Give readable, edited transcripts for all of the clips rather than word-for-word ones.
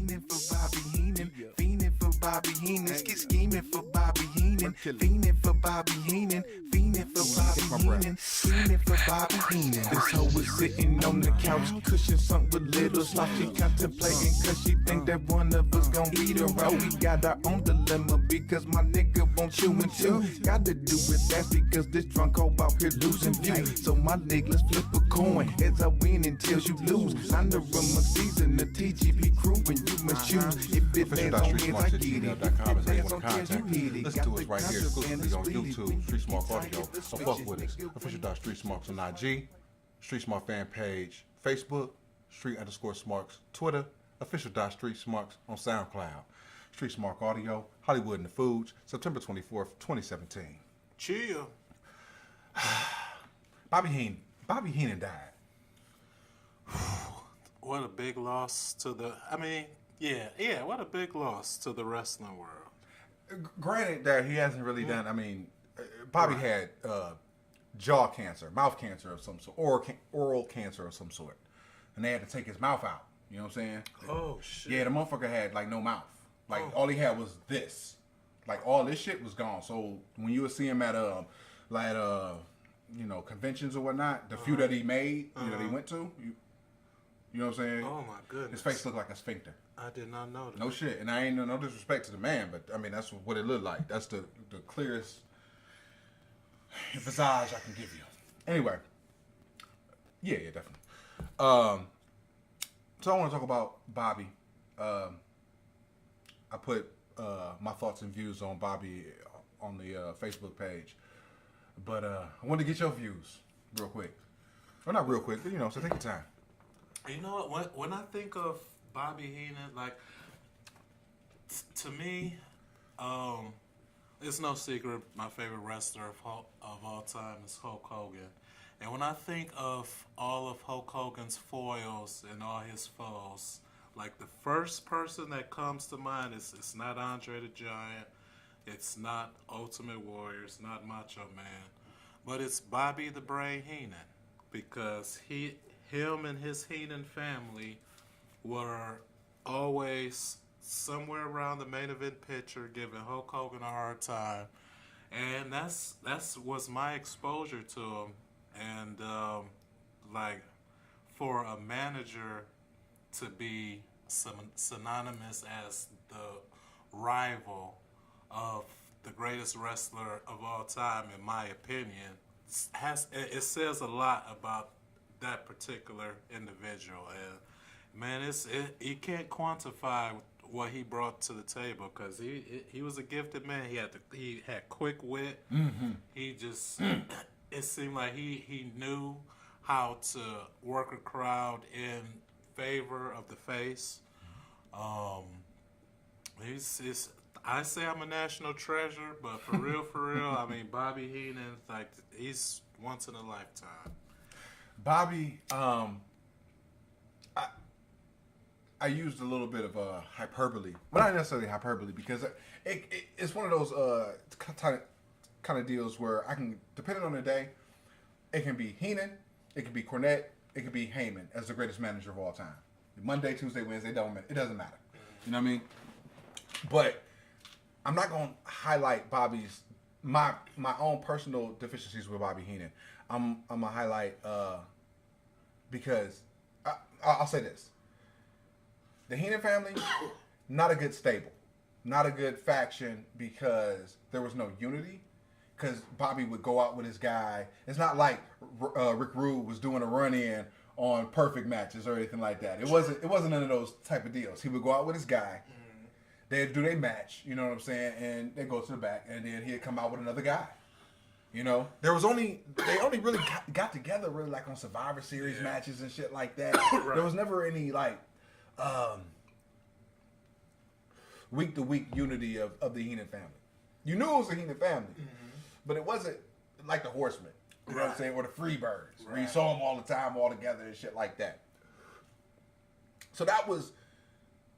fiending for Bobby Heenan, fiending for Bobby Heenan, scheming for Bobby Heenan, fiending for Bobby Heenan, fiending for Bobby Heenan, fiending for Bobby Heenan. This hoe was sitting on the couch, cushion sunk with little sloth. She contemplating cause she think that one of us gon' eat her out. We got our own dilemma because my nigga won't you and too. Gotta do with that because this drunk hoe out here losing view. So my nigga, let's flip a coin. As I win until you lose. I'm the rumor season, the TGP crew, and you must choose. If it lands on me, I get it. If it lands on kids, you need it. Listen to us right here exclusively on YouTube, Street Smark Audio. So fuck with us. Official.StreetSmarks on IG, Street Smart fan page, Facebook, Street_Smarks, Twitter, Official.StreetSmarks on SoundCloud. Street Smark Audio, Hollywood and the Foods, September 24th, 2017. Chill. Bobby Heenan died. What a big loss to the, what a big loss to the wrestling world. Granted that he hasn't really done, Bobby had jaw cancer, mouth cancer of some sort, oral cancer of some sort. And they had to take his mouth out. You know what I'm saying? Oh, shit. Yeah, the motherfucker had, like, no mouth. Like, all he had was this. Like, all this shit was gone. So, when you would see him at, conventions or whatnot, the few that he made, that he went to, you know what I'm saying? Oh, my goodness. His face looked like a sphincter. I did not know that. No shit. And I ain't no disrespect to the man, but, that's what it looked like. That's the clearest visage I can give you. Anyway. Yeah, definitely. So I want to talk about Bobby. I put my thoughts and views on Bobby on the Facebook page. But I wanted to get your views real quick. Well, not real quick, but, so take your time. You know what? When I think of Bobby Heenan, like, to me, it's no secret my favorite wrestler of all time is Hulk Hogan. And when I think of all of Hulk Hogan's foils and all his foes, like the first person that comes to mind is it's not Andre the Giant, it's not Ultimate Warrior, it's not Macho Man, but it's Bobby the Brain Heenan, because him and his Heenan family were always somewhere around the main event picture giving Hulk Hogan a hard time, and that's was my exposure to him. And for a manager to be synonymous as the rival of the greatest wrestler of all time, in my opinion, it says a lot about that particular individual. And man, you can't quantify what he brought to the table, because he was a gifted man. He had quick wit. Mm-hmm. He just it seemed like he knew how to work a crowd in favor of the face. I say I'm a national treasure, but for real, Bobby Heenan, like, he's once in a lifetime. Bobby, I used a little bit of hyperbole, but not necessarily hyperbole, because it's one of those kind of deals where I can, depending on the day, it can be Heenan, it can be Cornette, it can be Heyman as the greatest manager of all time. Monday, Tuesday, Wednesday, it doesn't matter. You know what I mean? But I'm not going to highlight my own personal deficiencies with Bobby Heenan. I'm going to highlight, because I'll say this. The Heenan family, not a good stable. Not a good faction, because there was no unity. Because Bobby would go out with his guy. It's not like Rick Rude was doing a run-in on perfect matches or anything like that. It wasn't none of those type of deals. He would go out with his guy. They'd do their match, you know what I'm saying, and they'd go to the back, and then he'd come out with another guy. You know? They only really got together really like on Survivor Series matches and shit like that. Right. There was never any like week-to-week unity of the Heenan family. You knew it was the Heenan family, but it wasn't like the Horsemen, you know what I'm saying, or the Freebirds, where you saw them all the time, all together and shit like that. So that was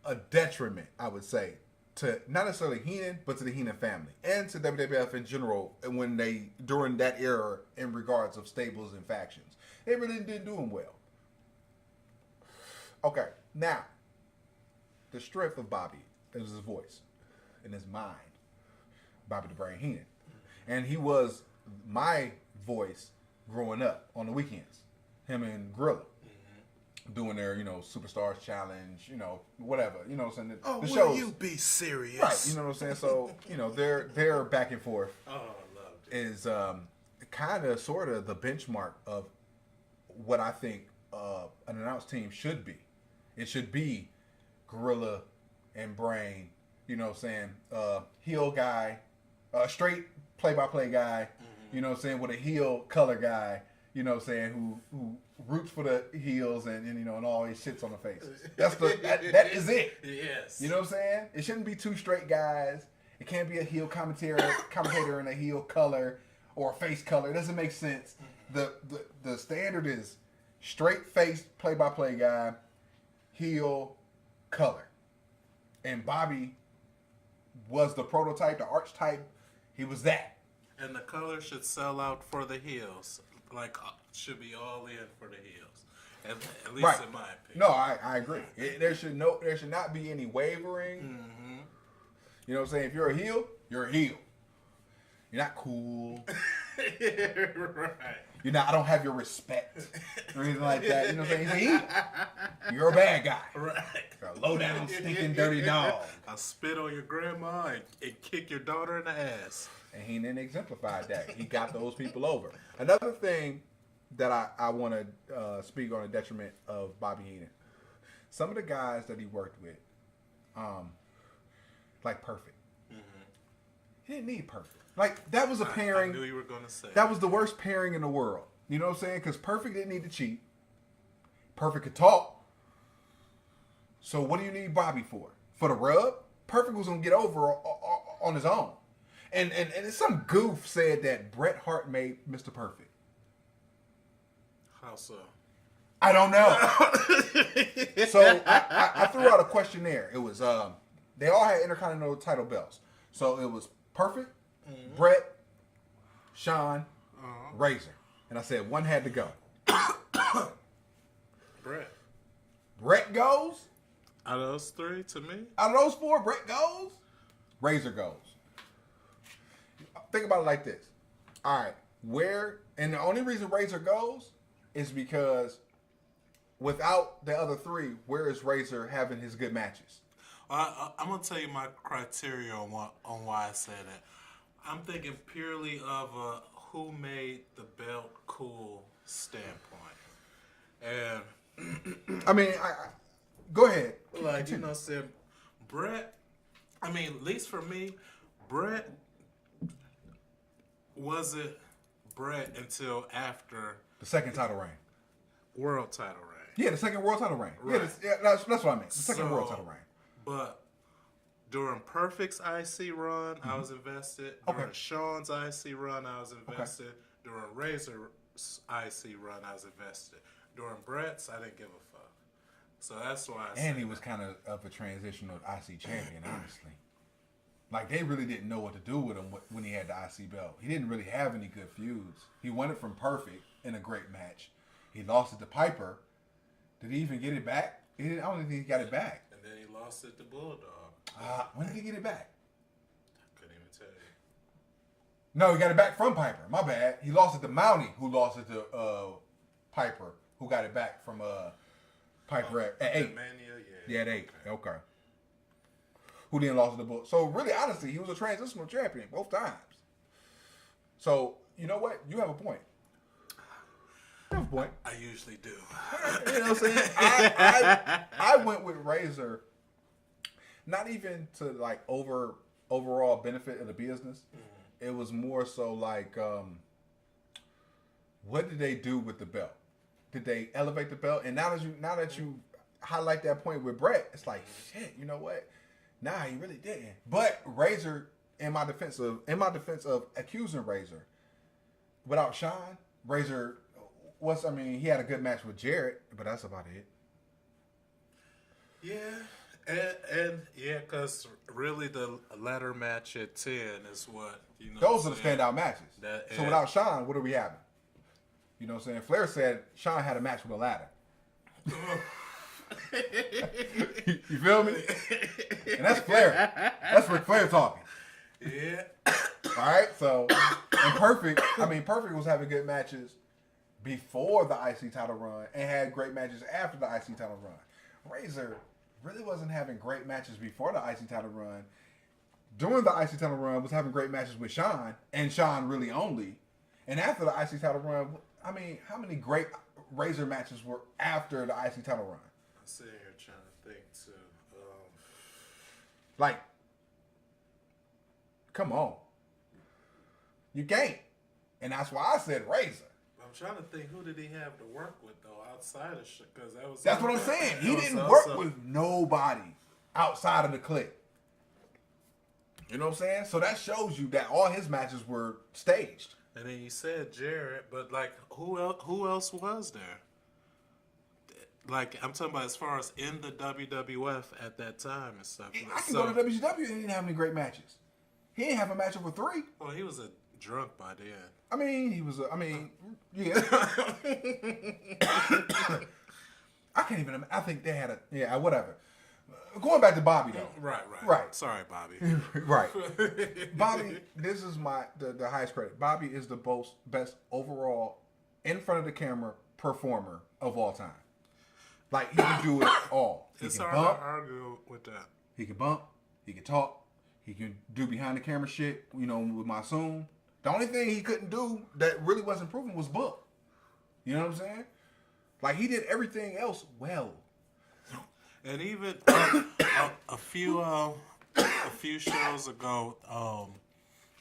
a detriment, I would say, to not necessarily Heenan, but to the Heenan family and to WWF in general. And during that era, in regards of stables and factions, they really didn't do them well. Okay, now the strength of Bobby is his voice and his mind. Bobby the Brain Heenan. And he was my voice growing up on the weekends. Him and Gorilla. Doing their, Superstars Challenge, whatever. You know what I'm saying? Oh, the will shows, you be serious? right, you know what I'm saying? So, their back and forth Oh, I loved it. is kind of sort of the benchmark of what I think an announced team should be. It should be Gorilla and Brain, you know what I'm saying? Heel guy, straight play-by-play guy, you know what I'm saying, with a heel color guy, you know what I'm saying, who roots for the heels and always shits on the faces. That's that is it. Yes. You know what I'm saying? It shouldn't be two straight guys. It can't be a heel commentator in a heel color or a face color. It doesn't make sense. The standard is straight face play-by-play guy, heel color. And Bobby was the prototype, the archetype. He was that. And the color should sell out for the heels. Like, should be all in for the heels. At least Right. in my opinion. No, I agree. There should not be any wavering. Mm-hmm. You know what I'm saying? If you're a heel, you're a heel. You're not cool. Right. You're not. I don't have your respect or anything like that. You know what I'm saying? He's a heel. You're a bad guy. Right. You're a low down, stinking, dirty dog. I'll spit on your grandma and kick your daughter in the ass. And Heenan exemplified that. He got those people over. Another thing that I want to speak on the detriment of Bobby Heenan. Some of the guys that he worked with, like Perfect. He didn't need Perfect. Like, that was a pairing. I knew you were going to say That was the worst pairing in the world. You know what I'm saying? Because Perfect didn't need to cheat. Perfect could talk. So what do you need Bobby for? For the rub? Perfect was going to get over on his own. And some goof said that Bret Hart made Mr. Perfect. How so? I don't know. So I threw out a questionnaire. It was they all had Intercontinental title belts. So it was Perfect, Bret, Shawn, Razor. And I said one had to go. Brett. Bret goes. Out of those three, to me? Out of those four, Bret goes. Razor goes. Think about it like this. All right, and the only reason Razor goes is because without the other three, where is Razor having his good matches? I'm going to tell you my criteria on why I say that. I'm thinking purely of a who made the belt cool standpoint. And I mean, go ahead. like, you know, saying Brett, I mean, at least for me, Brett wasn't Brett until after The second title reign. world title reign. Yeah, the second world title reign. Right. Yeah, that's what I meant. The second world title reign. But during Perfect's IC run, I was invested. During Okay. Shawn's IC run, I was invested. During Razor's IC run, I was invested. During Brett's, I didn't give a fuck. So that's why I And he said was kind of a transitional IC champion, honestly. Like, they really didn't know what to do with him when he had the IC belt. He didn't really have any good feuds. He won it from Perfect in a great match. He lost it to Piper. Did he even get it back? I don't think he got it back. And then he lost it to Bulldog. When did he get it back? Couldn't even tell you. No, he got it back from Piper. My bad. He lost it to Mountie, who lost it to Piper, who got it back from Piper at 8. Mania, Yeah, at 8. Okay. Who then lost the book. So really, honestly, he was a transitional champion both times. So, you know what? You have a point. You have a point. I usually do. You know what I'm saying? I went with Razor, not even to like overall benefit of the business. It was more so like, what did they do with the belt? Did they elevate the belt? And now that you highlight that point with Brett, it's like, shit, you know what? Nah, he really didn't. But Razor, in my defense of accusing Razor, without Shawn, Razor he had a good match with Jarrett, but that's about it. Yeah, and yeah, because really the ladder match at 10 is what, you know. Those are the standout matches. That- So without Shawn, what are we having? You know what I'm saying? Flair said Shawn had a match with a ladder. You feel me? And that's Flair. That's Ric Flair talking. Yeah. All right, so and Perfect was having good matches before the IC title run and had great matches after the IC title run. Razor really wasn't having great matches before the IC title run. During the IC title run, was having great matches with Shawn and Shawn really only. And after the IC title run, I mean, how many great Razor matches were after the IC title run? I'm sitting here trying to think too. Like, come on. You can't. And that's why I said Razor. I'm trying to think, who did he have to work with though outside of shit? Because that's what I'm saying. He didn't work with nobody outside of the clique. You know what I'm saying? So that shows you that all his matches were staged. And then you said Jarrett, but like who else was there? Like I'm talking about as far as in the WWF at that time and stuff. I can go to WCW and he didn't have any great matches. He didn't have a match over 3. Well, he was a drunk by then. I mean, yeah. I can't even. I think they had whatever. Going back to Bobby though. Right. Sorry, Bobby. Right. Bobby, this is the highest credit. Bobby is the best overall in front of the camera performer of all time. Like he can do it all. It's hard to argue with that. He can bump. He can talk. He can do behind the camera shit. You know, with Masoom. The only thing he couldn't do that really wasn't proven was book. You know what I'm saying? Like he did everything else well. And even a few shows ago,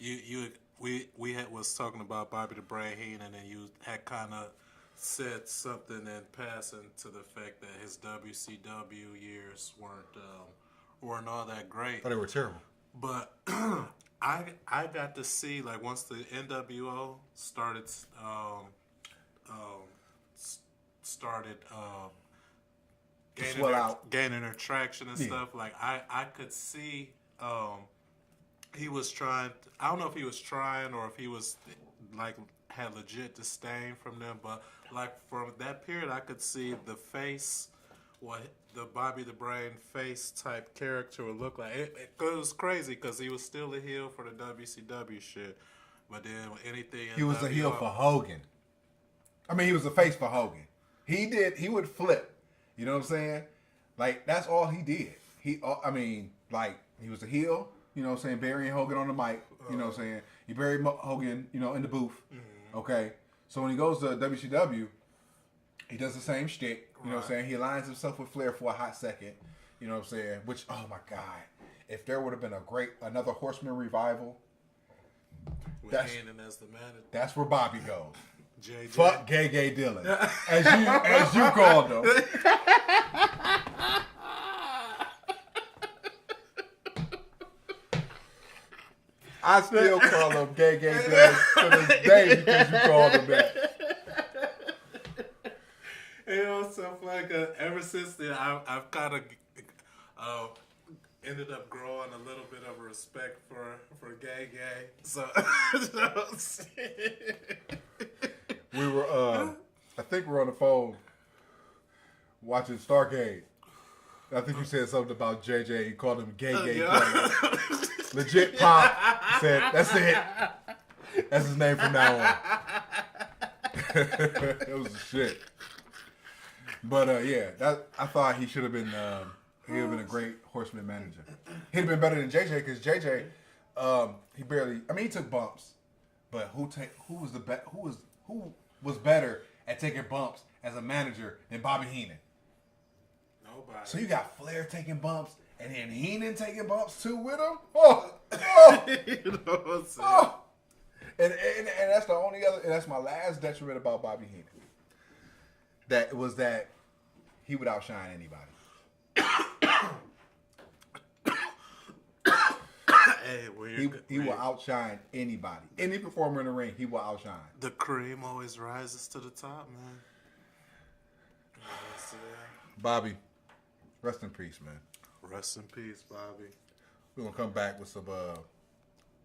we was talking about Bobby the Brain Heenan, and you had kind of said something in passing to the fact that his WCW years weren't all that great. Oh, they were terrible. But I got to see, like, once the NWO started gaining traction and stuff. Like I could see he was trying. I don't know if he was trying or if he was like had legit disdain from them, but like from that period, I could see the face, what the Bobby the Brain face type character would look like. It was crazy because he was still a heel for the WCW shit, but then anything he was a heel for Hogan. I mean, he was a face for Hogan. He would flip. You know what I'm saying? Like, that's all he did. He was a heel, you know what I'm saying, burying Hogan on the mic, you know what I'm saying? He buried Hogan, you know, in the booth, okay? So when he goes to WCW, he does the same shtick, you know what I'm saying? He aligns himself with Flair for a hot second, you know what I'm saying? Which, oh my God, if there would have been another Horseman revival, with Heenan as the manager, that's where Bobby goes. JJ. Fuck Gay Dylan, as you called him. I still call him Gay Dylan to this day because you called him that. You know, so like ever since then, I've kind of ended up growing a little bit of respect for Gay. So. We were, I think we're on the phone watching Stargate. I think you said something about JJ. You called him Gay. Legit Pop said, that's it. That's his name from now on. It was the shit. But I thought he should have been. He would have been a great Horseman manager. He'd have been better than JJ because JJ, he barely. I mean, he took bumps, but who was better at taking bumps as a manager than Bobby Heenan? Nobody. So you got Flair taking bumps and then Heenan taking bumps too with him? You know what I'm saying? Oh. And that's the only other, and that's my last detriment about Bobby Heenan. That he would outshine anybody. Hey, he will outshine anybody. Any performer in the ring, he will outshine. The cream always rises to the top, man. Bobby, rest in peace, man. Rest in peace, Bobby. We're going to come back with some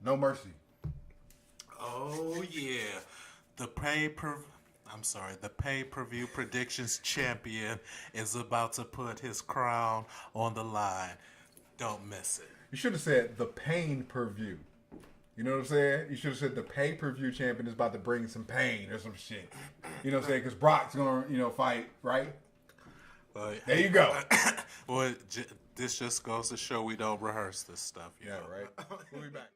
No Mercy. Oh, yeah. The I'm sorry, the pay-per-view predictions champion is about to put his crown on the line. Don't miss it. You should have said the pain per view. You know what I'm saying? You should have said the pay-per-view champion is about to bring some pain or some shit. You know what I'm saying? Because Brock's going to, fight, right? There you go. Well, this just goes to show we don't rehearse this stuff. Yeah, right? We'll be back.